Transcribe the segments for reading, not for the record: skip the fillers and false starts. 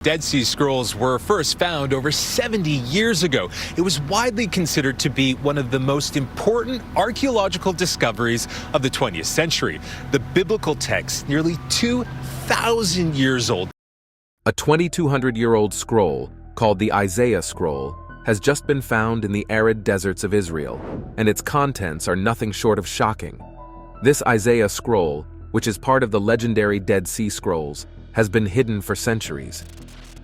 Dead Sea Scrolls were first found over 70 years ago. It was widely considered to be one of the most important archaeological discoveries of the 20th century. The biblical text, nearly 2,000 years old. A 2,200-year-old scroll, called the Isaiah Scroll, has just been found in the arid deserts of Israel, and its contents are nothing short of shocking. This Isaiah Scroll, which is part of the legendary Dead Sea Scrolls, has been hidden for centuries.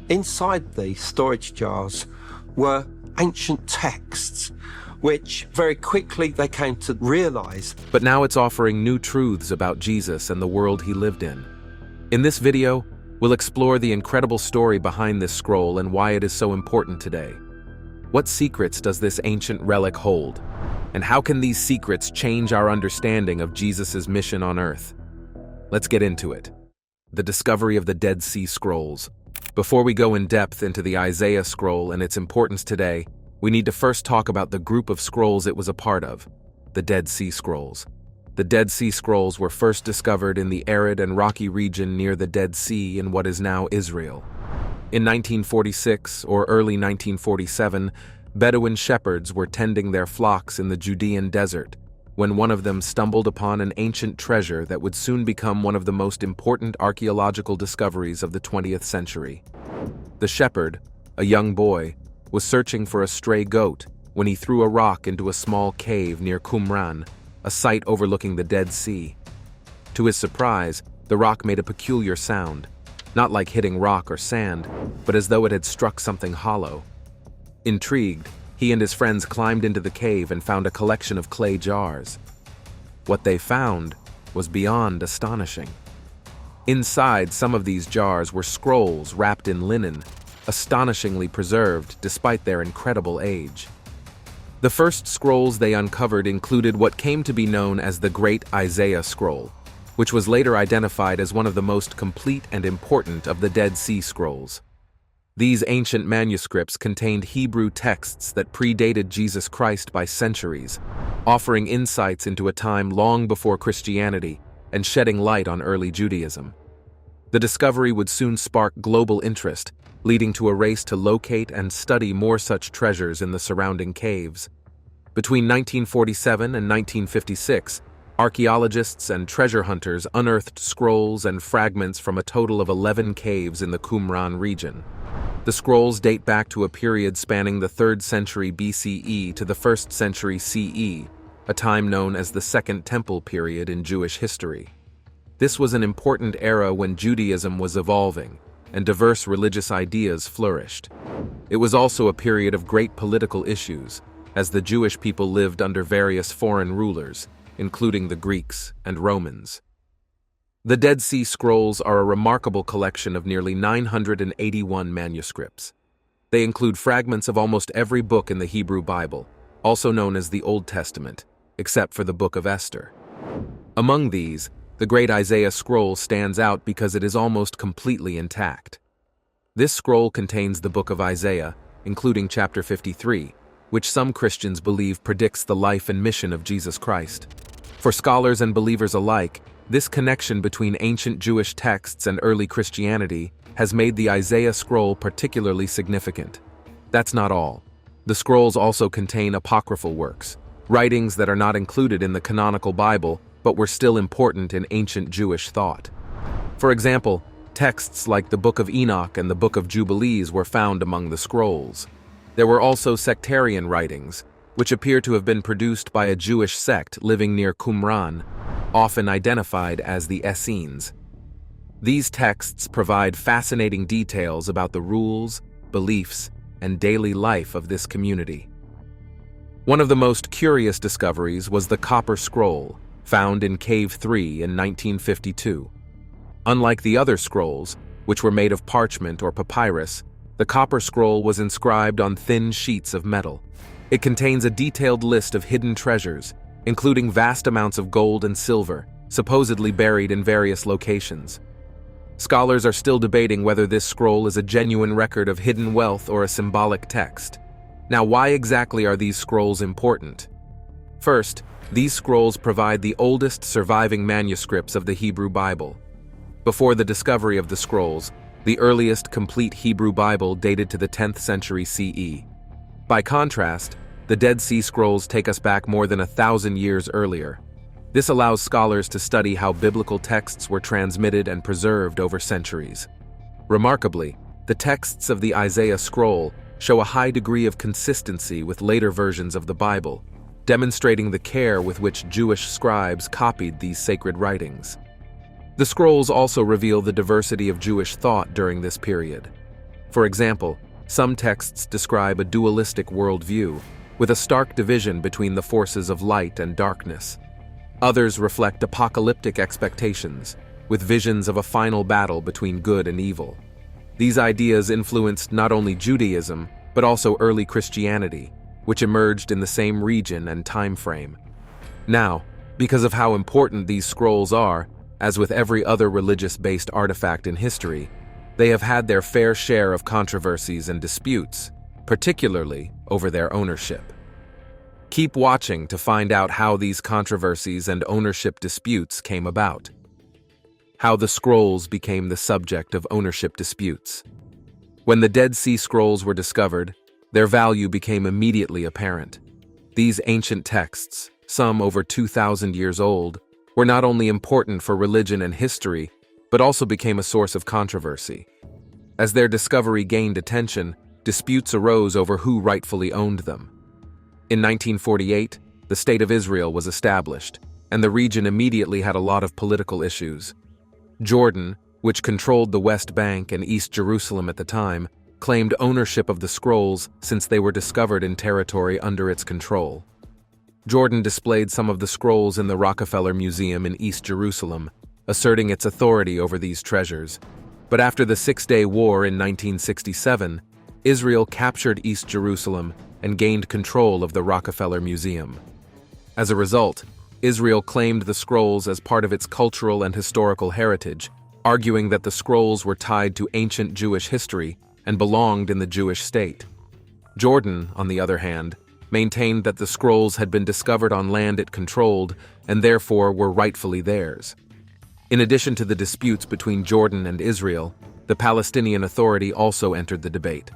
Inside the storage jars were ancient texts, which very quickly they came to realize. But now it's offering new truths about Jesus and the world he lived in. In this video, we'll explore the incredible story behind this scroll and why it is so important today. What secrets does this ancient relic hold? And how can these secrets change our understanding of Jesus' mission on earth? Let's get into it. The discovery of the Dead Sea Scrolls. Before we go in depth into the Isaiah Scroll and its importance today, we need to first talk about the group of scrolls it was a part of, the Dead Sea Scrolls. The Dead Sea Scrolls were first discovered in the arid and rocky region near the Dead Sea in what is now Israel. In 1946 or early 1947, Bedouin shepherds were tending their flocks in the Judean desert when one of them stumbled upon an ancient treasure that would soon become one of the most important archaeological discoveries of the 20th century. The shepherd, a young boy, was searching for a stray goat when he threw a rock into a small cave near Qumran, a site overlooking the Dead Sea. To his surprise, the rock made a peculiar sound, not like hitting rock or sand, but as though it had struck something hollow. Intrigued, he and his friends climbed into the cave and found a collection of clay jars. What they found was beyond astonishing. Inside some of these jars were scrolls wrapped in linen, astonishingly preserved despite their incredible age. The first scrolls they uncovered included what came to be known as the Great Isaiah Scroll, which was later identified as one of the most complete and important of the Dead Sea Scrolls. These ancient manuscripts contained Hebrew texts that predated Jesus Christ by centuries, offering insights into a time long before Christianity and shedding light on early Judaism. The discovery would soon spark global interest, leading to a race to locate and study more such treasures in the surrounding caves. Between 1947 and 1956, archaeologists and treasure hunters unearthed scrolls and fragments from a total of 11 caves in the Qumran region. The scrolls date back to a period spanning the 3rd century BCE to the 1st century CE, a time known as the Second Temple period in Jewish history. This was an important era when Judaism was evolving and diverse religious ideas flourished. It was also a period of great political issues, as the Jewish people lived under various foreign rulers, including the Greeks and Romans. The Dead Sea Scrolls are a remarkable collection of nearly 981 manuscripts. They include fragments of almost every book in the Hebrew Bible, also known as the Old Testament, except for the Book of Esther. Among these, the Great Isaiah Scroll stands out because it is almost completely intact. This scroll contains the Book of Isaiah, including chapter 53, which some Christians believe predicts the life and mission of Jesus Christ. For scholars and believers alike, this connection between ancient Jewish texts and early Christianity has made the Isaiah Scroll particularly significant. That's not all. The scrolls also contain apocryphal works, writings that are not included in the canonical Bible but were still important in ancient Jewish thought. For example, texts like the Book of Enoch and the Book of Jubilees were found among the scrolls. There were also sectarian writings, which appear to have been produced by a Jewish sect living near Qumran, often identified as the Essenes. These texts provide fascinating details about the rules, beliefs, and daily life of this community. One of the most curious discoveries was the Copper Scroll, found in Cave 3 in 1952. Unlike the other scrolls, which were made of parchment or papyrus, the Copper Scroll was inscribed on thin sheets of metal. It contains a detailed list of hidden treasures, including vast amounts of gold and silver, supposedly buried in various locations. Scholars are still debating whether this scroll is a genuine record of hidden wealth or a symbolic text. Now, why exactly are these scrolls important? First, these scrolls provide the oldest surviving manuscripts of the Hebrew Bible. Before the discovery of the scrolls, the earliest complete Hebrew Bible dated to the 10th century CE. By contrast, the Dead Sea Scrolls take us back more than 1,000 years earlier. This allows scholars to study how biblical texts were transmitted and preserved over centuries. Remarkably, the texts of the Isaiah scroll show a high degree of consistency with later versions of the Bible, demonstrating the care with which Jewish scribes copied these sacred writings. The scrolls also reveal the diversity of Jewish thought during this period. For example, some texts describe a dualistic worldview, with a stark division between the forces of light and darkness. Others reflect apocalyptic expectations, with visions of a final battle between good and evil. These ideas influenced not only Judaism, but also early Christianity, which emerged in the same region and time frame. Now, because of how important these scrolls are, as with every other religious-based artifact in history, they have had their fair share of controversies and disputes, particularly over their ownership. Keep watching to find out how these controversies and ownership disputes came about. How the scrolls became the subject of ownership disputes. When the Dead Sea Scrolls were discovered, their value became immediately apparent. These ancient texts, some over 2,000 years old, were not only important for religion and history, but also became a source of controversy. As their discovery gained attention, disputes arose over who rightfully owned them. In 1948, the State of Israel was established, and the region immediately had a lot of political issues. Jordan, which controlled the West Bank and East Jerusalem at the time, claimed ownership of the scrolls since they were discovered in territory under its control. Jordan displayed some of the scrolls in the Rockefeller Museum in East Jerusalem, asserting its authority over these treasures. But after the Six-Day War in 1967, Israel captured East Jerusalem and gained control of the Rockefeller Museum. As a result, Israel claimed the scrolls as part of its cultural and historical heritage, arguing that the scrolls were tied to ancient Jewish history and belonged in the Jewish state. Jordan, on the other hand, maintained that the scrolls had been discovered on land it controlled and therefore were rightfully theirs. In addition to the disputes between Jordan and Israel, the Palestinian Authority also entered the debate.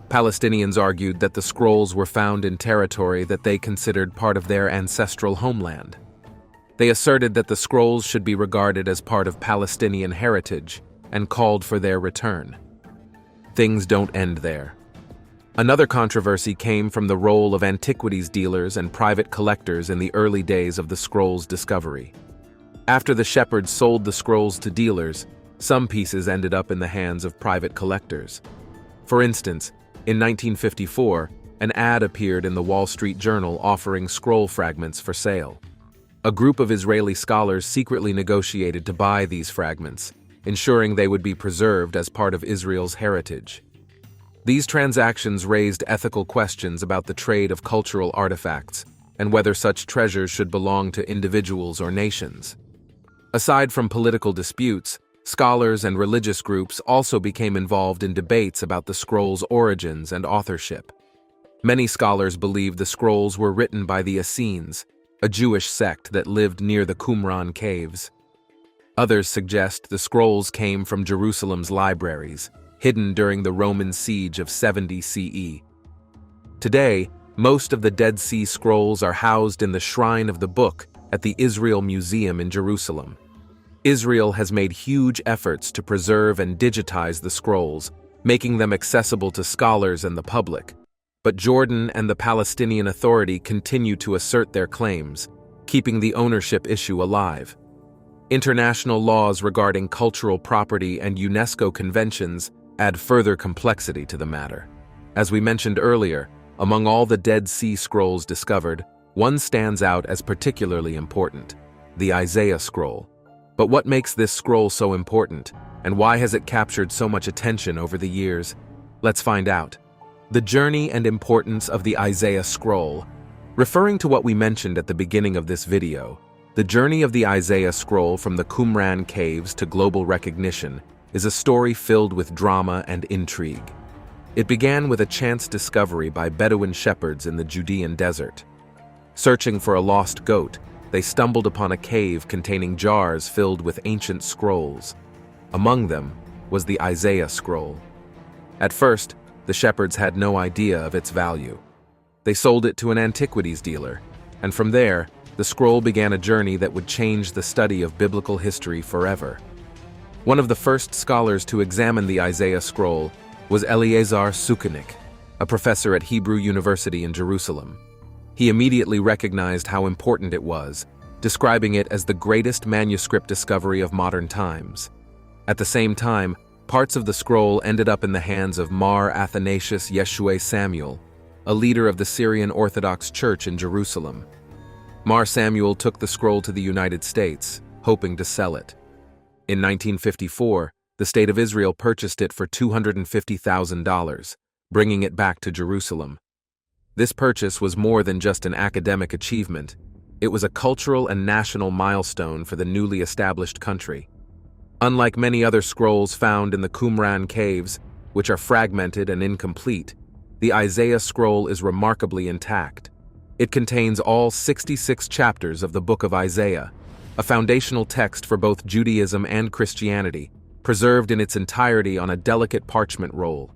Palestinians argued that the scrolls were found in territory that they considered part of their ancestral homeland. They asserted that the scrolls should be regarded as part of Palestinian heritage and called for their return. Things don't end there. Another controversy came from the role of antiquities dealers and private collectors in the early days of the scrolls' discovery. After the shepherds sold the scrolls to dealers, some pieces ended up in the hands of private collectors. For instance, in 1954, an ad appeared in the Wall Street Journal offering scroll fragments for sale. A group of Israeli scholars secretly negotiated to buy these fragments, ensuring they would be preserved as part of Israel's heritage. These transactions raised ethical questions about the trade of cultural artifacts and whether such treasures should belong to individuals or nations. Aside from political disputes, scholars and religious groups also became involved in debates about the scrolls' origins and authorship. Many scholars believe the scrolls were written by the Essenes, a Jewish sect that lived near the Qumran caves. Others suggest the scrolls came from Jerusalem's libraries, hidden during the Roman siege of 70 CE. Today, most of the Dead Sea Scrolls are housed in the Shrine of the Book at the Israel Museum in Jerusalem. Israel has made huge efforts to preserve and digitize the scrolls, making them accessible to scholars and the public. But Jordan and the Palestinian Authority continue to assert their claims, keeping the ownership issue alive. International laws regarding cultural property and UNESCO conventions add further complexity to the matter. As we mentioned earlier, among all the Dead Sea Scrolls discovered, one stands out as particularly important: the Isaiah scroll. But what makes this scroll so important, and why has it captured so much attention over the years? Let's find out. The journey and importance of the Isaiah scroll. Referring to what we mentioned at the beginning of this video, the journey of the Isaiah scroll from the Qumran caves to global recognition is a story filled with drama and intrigue. It began with a chance discovery by Bedouin shepherds in the Judean desert. Searching for a lost goat, they stumbled upon a cave containing jars filled with ancient scrolls. Among them, was the Isaiah scroll. At first, the shepherds had no idea of its value. They sold it to an antiquities dealer, and from there, the scroll began a journey that would change the study of biblical history forever. One of the first scholars to examine the Isaiah scroll was Eliezer Sukenik, a professor at Hebrew University in Jerusalem. He immediately recognized how important it was, describing it as the greatest manuscript discovery of modern times. At the same time, parts of the scroll ended up in the hands of Mar Athanasius Yeshua Samuel, a leader of the Syrian Orthodox Church in Jerusalem. Mar Samuel took the scroll to the United States, hoping to sell it. In 1954, the State of Israel purchased it for $250,000, bringing it back to Jerusalem. This purchase was more than just an academic achievement. It was a cultural and national milestone for the newly established country. Unlike many other scrolls found in the Qumran caves, which are fragmented and incomplete, the Isaiah scroll is remarkably intact. It contains all 66 chapters of the Book of Isaiah, a foundational text for both Judaism and Christianity, preserved in its entirety on a delicate parchment roll.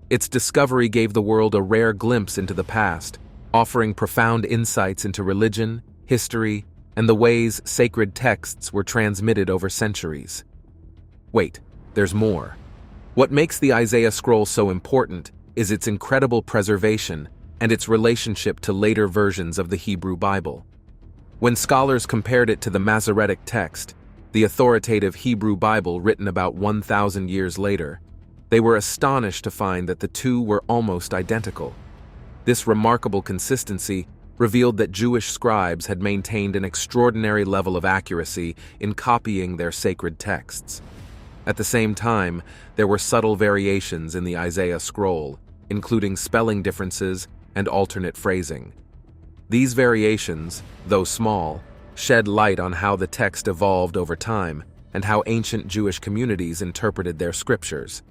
Its discovery gave the world a rare glimpse into the past, offering profound insights into religion, history, and the ways sacred texts were transmitted over centuries. Wait, there's more. What makes the Isaiah scroll so important is its incredible preservation and its relationship to later versions of the Hebrew Bible. When scholars compared it to the Masoretic text, the authoritative Hebrew Bible written about 1,000 years later, they were astonished to find that the two were almost identical. This remarkable consistency revealed that Jewish scribes had maintained an extraordinary level of accuracy in copying their sacred texts. At the same time, there were subtle variations in the Isaiah scroll, including spelling differences and alternate phrasing. These variations, though small, shed light on how the text evolved over time and how ancient Jewish communities interpreted their scriptures.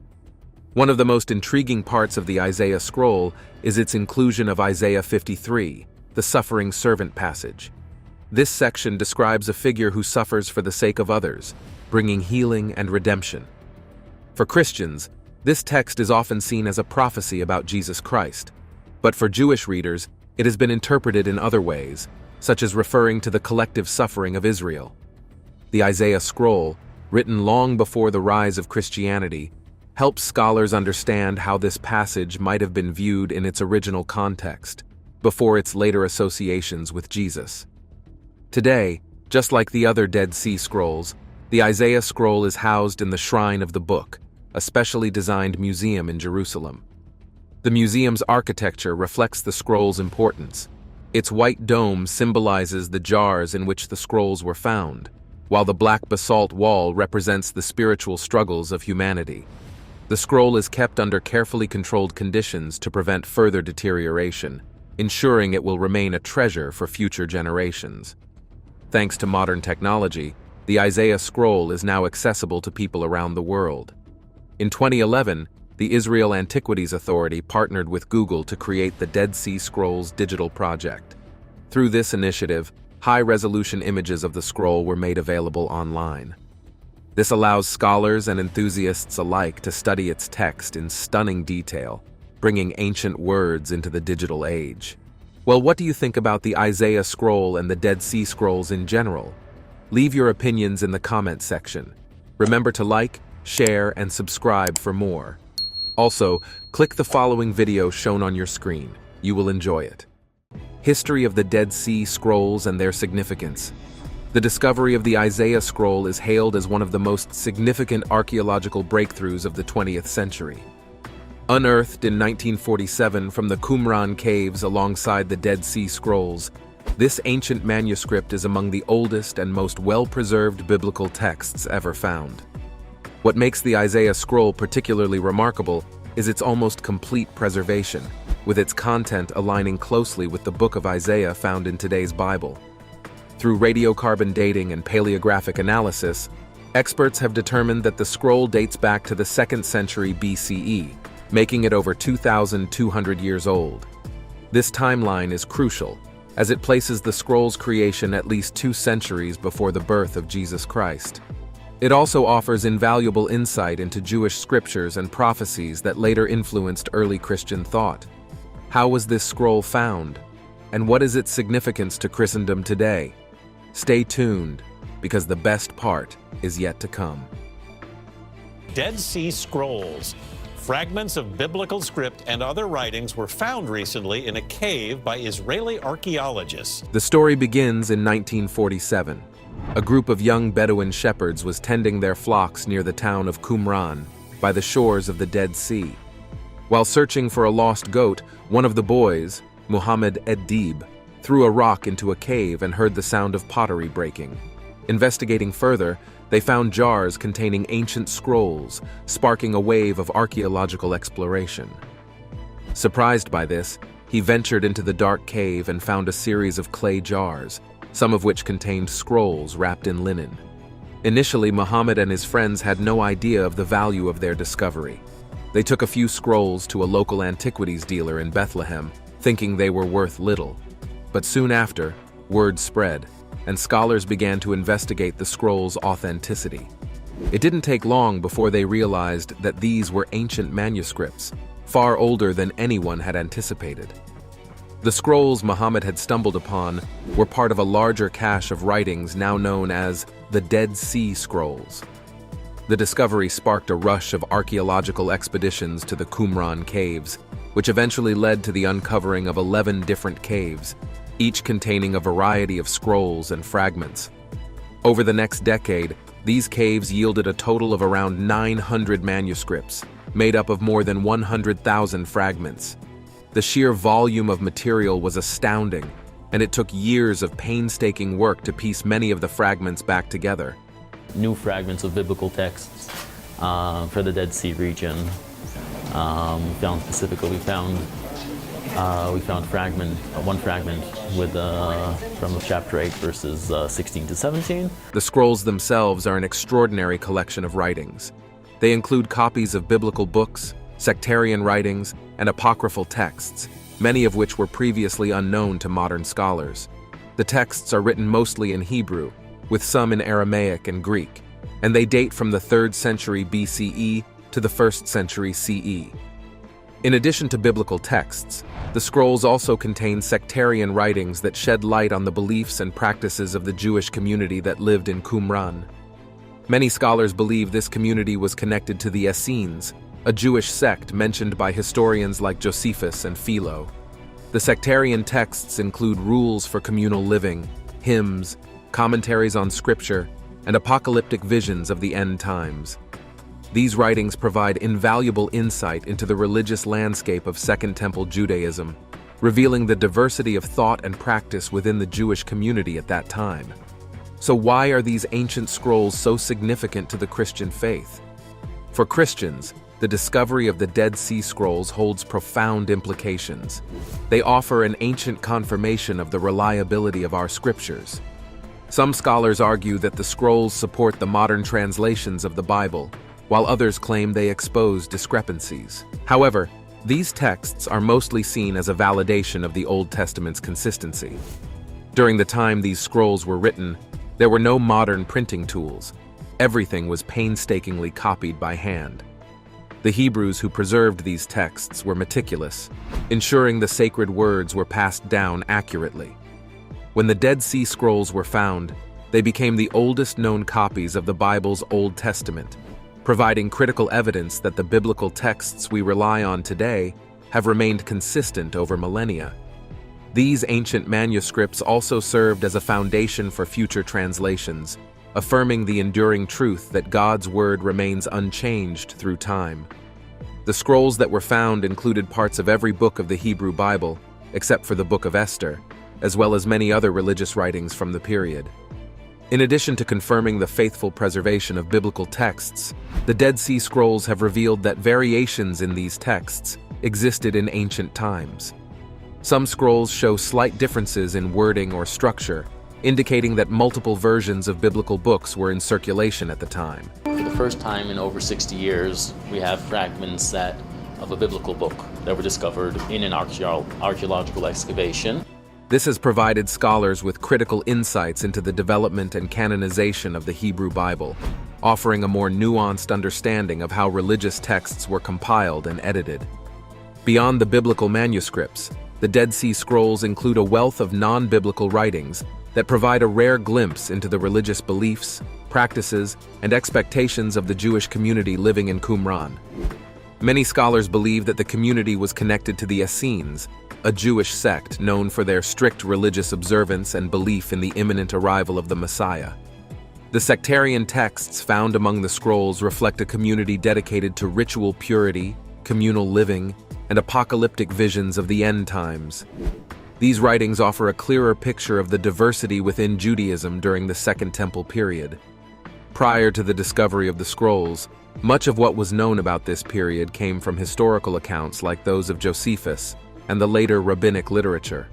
One of the most intriguing parts of the Isaiah scroll is its inclusion of Isaiah 53, the suffering servant passage. This section describes a figure who suffers for the sake of others, bringing healing and redemption. For Christians, this text is often seen as a prophecy about Jesus Christ, but for Jewish readers, it has been interpreted in other ways, such as referring to the collective suffering of Israel. The Isaiah scroll, written long before the rise of Christianity, helps scholars understand how this passage might have been viewed in its original context, before its later associations with Jesus. Today, just like the other Dead Sea Scrolls, the Isaiah scroll is housed in the Shrine of the Book, a specially designed museum in Jerusalem. The museum's architecture reflects the scroll's importance. Its white dome symbolizes the jars in which the scrolls were found, while the black basalt wall represents the spiritual struggles of humanity. The scroll is kept under carefully controlled conditions to prevent further deterioration, ensuring it will remain a treasure for future generations. Thanks to modern technology, the Isaiah scroll is now accessible to people around the world. In 2011, the Israel Antiquities Authority partnered with Google to create the Dead Sea Scrolls digital project. Through this initiative, high-resolution images of the scroll were made available online. This allows scholars and enthusiasts alike to study its text in stunning detail, bringing ancient words into the digital age. Well, what do you think about the Isaiah scroll and the Dead Sea Scrolls in general? Leave your opinions in the comment section. Remember to like, share, and subscribe for more. Also, click the following video shown on your screen. You will enjoy it. History of the Dead Sea Scrolls and their significance. The discovery of the Isaiah scroll is hailed as one of the most significant archaeological breakthroughs of the 20th century. Unearthed in 1947 from the Qumran caves alongside the Dead Sea Scrolls, this ancient manuscript is among the oldest and most well-preserved biblical texts ever found. What makes the Isaiah scroll particularly remarkable is its almost complete preservation, with its content aligning closely with the Book of Isaiah found in today's Bible. Through radiocarbon dating and paleographic analysis, experts have determined that the scroll dates back to the 2nd century BCE, making it over 2,200 years old. This timeline is crucial, as it places the scroll's creation at least 2 centuries before the birth of Jesus Christ. It also offers invaluable insight into Jewish scriptures and prophecies that later influenced early Christian thought. How was this scroll found? And what is its significance to Christendom today? Stay tuned, because the best part is yet to come. Dead Sea Scrolls. Fragments of biblical script and other writings were found recently in a cave by Israeli archaeologists. The story begins in 1947. A group of young Bedouin shepherds was tending their flocks near the town of Qumran, by the shores of the Dead Sea. While searching for a lost goat, one of the boys, Muhammad Ed-Dib, threw a rock into a cave and heard the sound of pottery breaking. Investigating further, they found jars containing ancient scrolls, sparking a wave of archaeological exploration. Surprised by this, he ventured into the dark cave and found a series of clay jars, some of which contained scrolls wrapped in linen. Initially, Muhammad and his friends had no idea of the value of their discovery. They took a few scrolls to a local antiquities dealer in Bethlehem, thinking they were worth little. But soon after, word spread, and scholars began to investigate the scrolls' authenticity. It didn't take long before they realized that these were ancient manuscripts, far older than anyone had anticipated. The scrolls Muhammad had stumbled upon were part of a larger cache of writings now known as the Dead Sea Scrolls. The discovery sparked a rush of archaeological expeditions to the Qumran caves, which eventually led to the uncovering of 11 different caves, each containing a variety of scrolls and fragments. Over the next decade, these caves yielded a total of around 900 manuscripts, made up of more than 100,000 fragments. The sheer volume of material was astounding, and it took years of painstaking work to piece many of the fragments back together. New fragments of biblical texts for the Dead Sea region. We found one fragment with from chapter 8, verses 16 to 17. The scrolls themselves are an extraordinary collection of writings. They include copies of biblical books, sectarian writings, and apocryphal texts, many of which were previously unknown to modern scholars. The texts are written mostly in Hebrew, with some in Aramaic and Greek, and they date from the 3rd century BCE to the 1st century CE. In addition to biblical texts, the scrolls also contain sectarian writings that shed light on the beliefs and practices of the Jewish community that lived in Qumran. Many scholars believe this community was connected to the Essenes, a Jewish sect mentioned by historians like Josephus and Philo. The sectarian texts include rules for communal living, hymns, commentaries on scripture, and apocalyptic visions of the end times. These writings provide invaluable insight into the religious landscape of Second Temple Judaism, revealing the diversity of thought and practice within the Jewish community at that time. So why are these ancient scrolls so significant to the Christian faith? For Christians, the discovery of the Dead Sea Scrolls holds profound implications. They offer an ancient confirmation of the reliability of our scriptures. Some scholars argue that the scrolls support the modern translations of the Bible, while others claim they expose discrepancies. However, these texts are mostly seen as a validation of the Old Testament's consistency. During the time these scrolls were written, there were no modern printing tools. Everything was painstakingly copied by hand. The Hebrews who preserved these texts were meticulous, ensuring the sacred words were passed down accurately. When the Dead Sea Scrolls were found, they became the oldest known copies of the Bible's Old Testament, providing critical evidence that the biblical texts we rely on today have remained consistent over millennia. These ancient manuscripts also served as a foundation for future translations, affirming the enduring truth that God's word remains unchanged through time. The scrolls that were found included parts of every book of the Hebrew Bible, except for the Book of Esther, as well as many other religious writings from the period. In addition to confirming the faithful preservation of biblical texts, the Dead Sea Scrolls have revealed that variations in these texts existed in ancient times. Some scrolls show slight differences in wording or structure, indicating that multiple versions of biblical books were in circulation at the time. For the first time in over 60 years, we have fragments of a biblical book that were discovered in an archaeological excavation. This has provided scholars with critical insights into the development and canonization of the Hebrew Bible. offering a more nuanced understanding of how religious texts were compiled and edited. Beyond the biblical manuscripts, the Dead Sea Scrolls include a wealth of non-biblical writings that provide a rare glimpse into the religious beliefs, practices, and expectations of the Jewish community living in Qumran. Many scholars believe that the community was connected to the Essenes, a Jewish sect known for their strict religious observance and belief in the imminent arrival of the Messiah. The sectarian texts found among the scrolls reflect a community dedicated to ritual purity, communal living, and apocalyptic visions of the end times. These writings offer a clearer picture of the diversity within Judaism during the Second Temple period. Prior to the discovery of the scrolls, much of what was known about this period came from historical accounts like those of Josephus and the later rabbinic literature.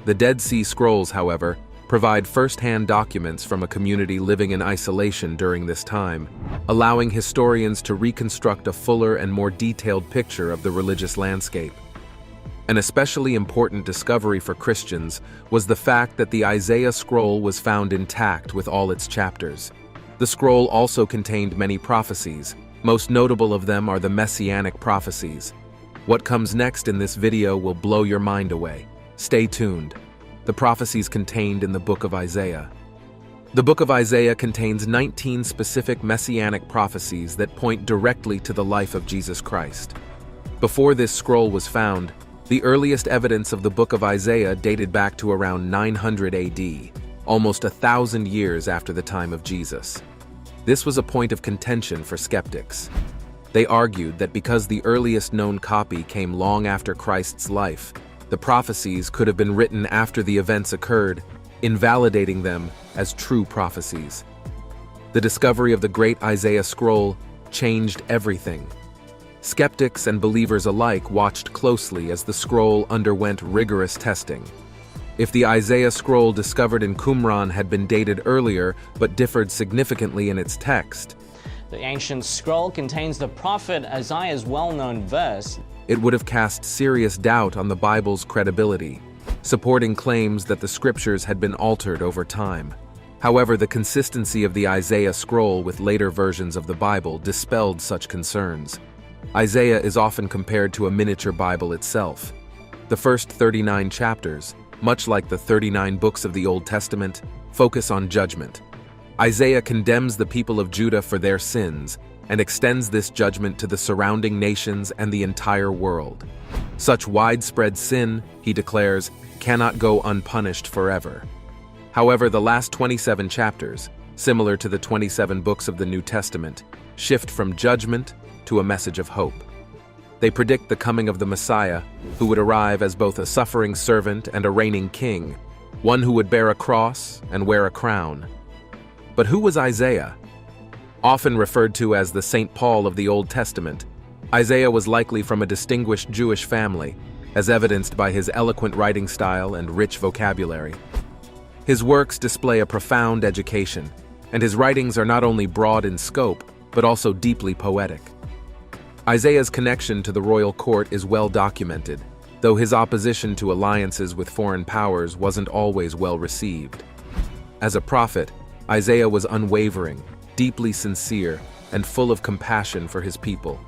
The Dead Sea Scrolls, however, provide first-hand documents from a community living in isolation during this time, allowing historians to reconstruct a fuller and more detailed picture of the religious landscape. An especially important discovery for Christians was the fact that the Isaiah scroll was found intact with all its chapters. The scroll also contained many prophecies. Most notable of them are the Messianic prophecies. What comes next in this video will blow your mind away. Stay tuned. The prophecies contained in the book of Isaiah. The book of Isaiah contains 19 specific messianic prophecies that point directly to the life of Jesus Christ. Before this scroll was found, the earliest evidence of the book of Isaiah dated back to around 900 AD, almost 1,000 years after the time of Jesus. This was a point of contention for skeptics. They argued that because the earliest known copy came long after Christ's life, the prophecies could have been written after the events occurred, invalidating them as true prophecies. The discovery of the great Isaiah scroll changed everything. Skeptics and believers alike watched closely as the scroll underwent rigorous testing. If the Isaiah scroll discovered in Qumran had been dated earlier but differed significantly in its text, the ancient scroll contains the prophet Isaiah's well-known verse. It would have cast serious doubt on the Bible's credibility, supporting claims that the scriptures had been altered over time. However, the consistency of the Isaiah scroll with later versions of the Bible dispelled such concerns. Isaiah is often compared to a miniature Bible itself. The first 39 chapters, much like the 39 books of the Old Testament, focus on judgment. Isaiah condemns the people of Judah for their sins and extends this judgment to the surrounding nations and the entire world. Such widespread sin, he declares, cannot go unpunished forever. However, the last 27 chapters, similar to the 27 books of the New Testament, shift from judgment to a message of hope. They predict the coming of the Messiah, who would arrive as both a suffering servant and a reigning king, one who would bear a cross and wear a crown. But who was Isaiah? Often referred to as the St. Paul of the Old Testament, Isaiah was likely from a distinguished Jewish family, as evidenced by his eloquent writing style and rich vocabulary. His works display a profound education, and his writings are not only broad in scope, but also deeply poetic. Isaiah's connection to the royal court is well documented, though his opposition to alliances with foreign powers wasn't always well received. As a prophet, Isaiah was unwavering, deeply sincere, and full of compassion for his people.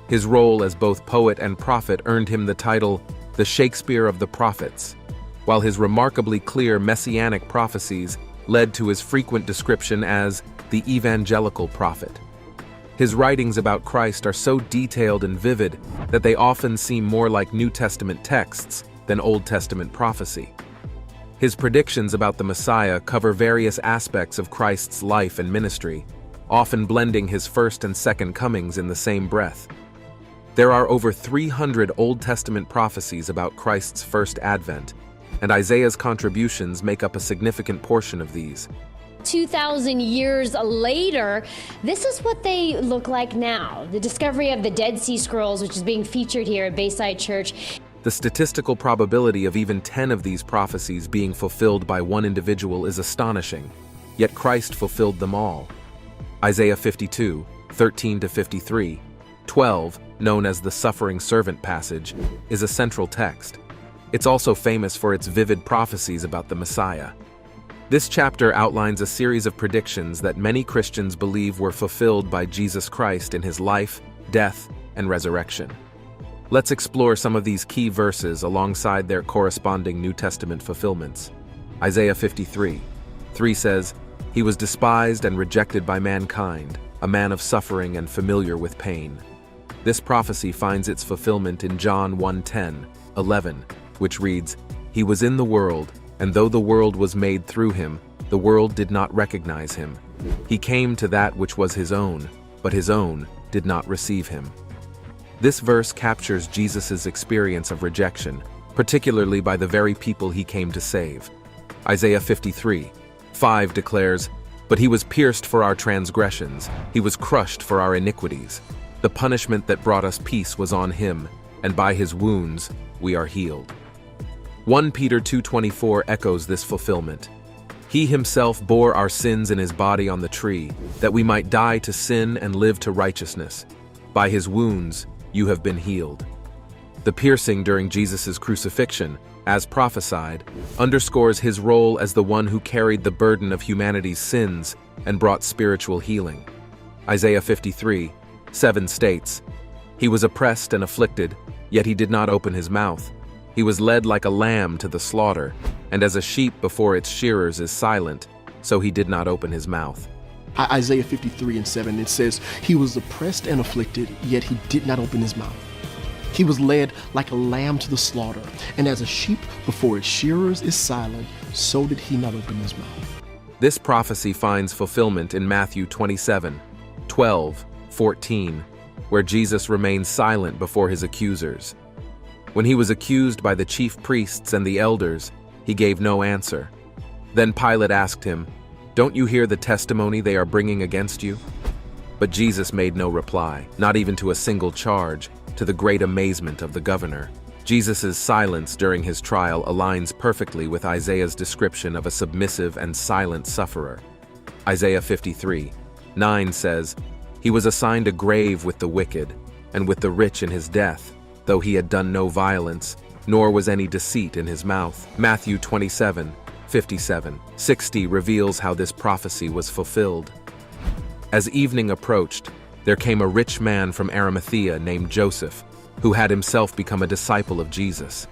His role as both poet and prophet earned him the title, the Shakespeare of the Prophets, while his remarkably clear messianic prophecies led to his frequent description as the evangelical prophet. His writings about Christ are so detailed and vivid that they often seem more like New Testament texts than Old Testament prophecy. His predictions about the Messiah cover various aspects of Christ's life and ministry, often blending his first and second comings in the same breath. There are over 300 Old Testament prophecies about Christ's first advent, and Isaiah's contributions make up a significant portion of these. 2,000 years later, this is what they look like now. The discovery of the Dead Sea Scrolls, which is being featured here at Bayside Church. The statistical probability of even 10 of these prophecies being fulfilled by one individual is astonishing, yet Christ fulfilled them all. Isaiah 52, 13-53, 12, known as the suffering servant passage, is a central text. It's also famous for its vivid prophecies about the Messiah. This chapter outlines a series of predictions that many Christians believe were fulfilled by Jesus Christ in his life, death, and resurrection. Let's explore some of these key verses alongside their corresponding New Testament fulfillments. Isaiah 53:3 says, "He was despised and rejected by mankind, a man of suffering and familiar with pain." This prophecy finds its fulfillment in John 1:10-11, which reads, "He was in the world, and though the world was made through him, the world did not recognize him. He came to that which was his own, but his own did not receive him." This verse captures Jesus' experience of rejection, particularly by the very people he came to save. Isaiah 53:5 declares, "But he was pierced for our transgressions, he was crushed for our iniquities. The punishment that brought us peace was on him, and by his wounds we are healed." 1 Peter 2:24 echoes this fulfillment. "He himself bore our sins in his body on the tree, that we might die to sin and live to righteousness. By his wounds you have been healed." The piercing during Jesus' crucifixion, as prophesied, underscores his role as the one who carried the burden of humanity's sins and brought spiritual healing. Isaiah 53:7 states, "He was oppressed and afflicted, yet he did not open his mouth. He was led like a lamb to the slaughter, and as a sheep before its shearers is silent, so he did not open his mouth." Isaiah 53:7, it says, "He was oppressed and afflicted, yet he did not open his mouth. He was led like a lamb to the slaughter, and as a sheep before its shearers is silent, so did he not open his mouth." This prophecy finds fulfillment in Matthew 27:12-14, where Jesus remains silent before his accusers. When he was accused by the chief priests and the elders, he gave no answer. Then Pilate asked him, "Don't you hear the testimony they are bringing against you?" But Jesus made no reply, not even to a single charge, to the great amazement of the governor. Jesus' silence during his trial aligns perfectly with Isaiah's description of a submissive and silent sufferer. Isaiah 53:9 says, "He was assigned a grave with the wicked, and with the rich in his death, though he had done no violence, nor was any deceit in his mouth." Matthew 27:57-60 reveals how this prophecy was fulfilled. As evening approached, there came a rich man from Arimathea named Joseph, who had himself become a disciple of Jesus.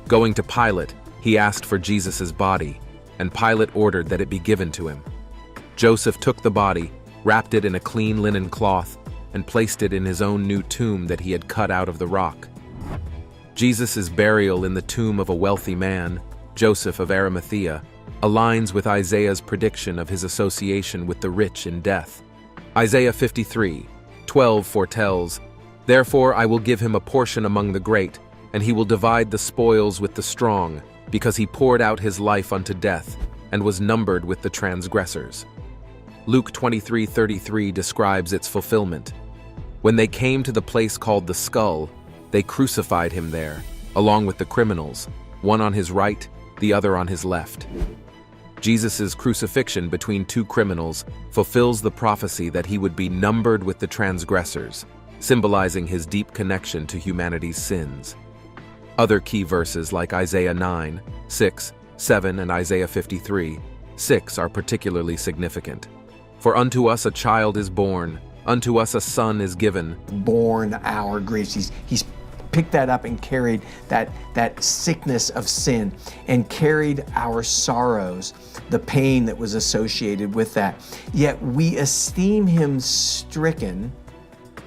Going to Pilate, he asked for Jesus' body, and Pilate ordered that it be given to him. Joseph took the body, wrapped it in a clean linen cloth, and placed it in his own new tomb that he had cut out of the rock. Jesus' burial in the tomb of a wealthy man, Joseph of Arimathea, aligns with Isaiah's prediction of his association with the rich in death. Isaiah 53:12 foretells, "Therefore I will give him a portion among the great, and he will divide the spoils with the strong, because he poured out his life unto death, and was numbered with the transgressors." Luke 23:33 describes its fulfillment. "When they came to the place called the Skull, they crucified him there, along with the criminals, one on his right, the other on his left." Jesus' crucifixion between two criminals fulfills the prophecy that he would be numbered with the transgressors, symbolizing his deep connection to humanity's sins. Other key verses like Isaiah 9:6-7 and Isaiah 53:6 are particularly significant. "For unto us a child is born, unto us a son is given." Borne our griefs. He's picked that up and carried that sickness of sin and carried our sorrows, the pain that was associated with that. Yet we esteem him stricken.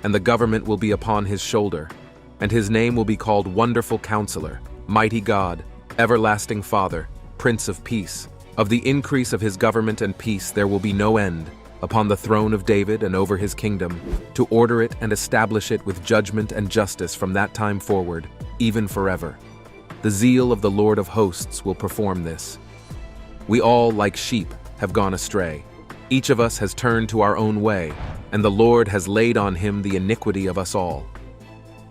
"And the government will be upon his shoulder, and his name will be called Wonderful Counselor, Mighty God, Everlasting Father, Prince of Peace. Of the increase of his government and peace there will be no end, upon the throne of David and over his kingdom, to order it and establish it with judgment and justice from that time forward, even forever. The zeal of the Lord of hosts will perform this. We all, like sheep, have gone astray. Each of us has turned to our own way, and the Lord has laid on him the iniquity of us all."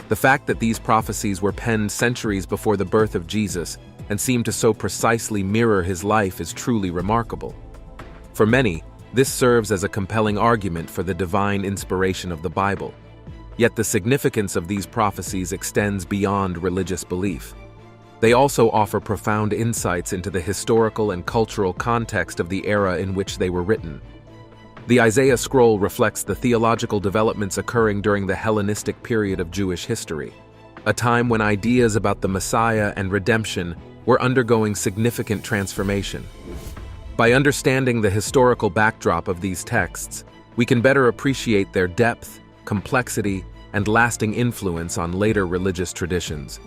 The fact that these prophecies were penned centuries before the birth of Jesus and seem to so precisely mirror his life is truly remarkable. For many, this serves as a compelling argument for the divine inspiration of the Bible. Yet the significance of these prophecies extends beyond religious belief. They also offer profound insights into the historical and cultural context of the era in which they were written. The Isaiah scroll reflects the theological developments occurring during the Hellenistic period of Jewish history, a time when ideas about the Messiah and redemption were undergoing significant transformation. By understanding the historical backdrop of these texts, we can better appreciate their depth, complexity, and lasting influence on later religious traditions.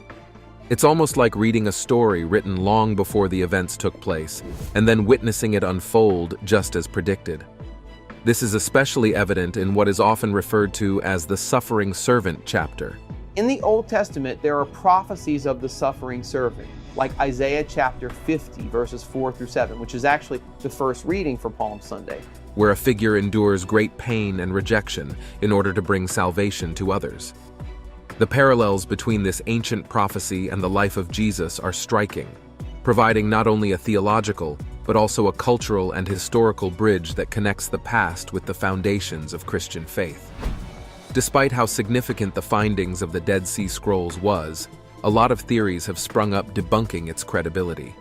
It's almost like reading a story written long before the events took place, and then witnessing it unfold just as predicted. This is especially evident in what is often referred to as the suffering servant chapter. In the Old Testament, there are prophecies of the suffering servant, like Isaiah chapter 50, verses 4 through 7, which is actually the first reading for Palm Sunday, where a figure endures great pain and rejection in order to bring salvation to others. The parallels between this ancient prophecy and the life of Jesus are striking, providing not only a theological, but also a cultural and historical bridge that connects the past with the foundations of Christian faith. Despite how significant the findings of the Dead Sea Scrolls was, a lot of theories have sprung up debunking its credibility.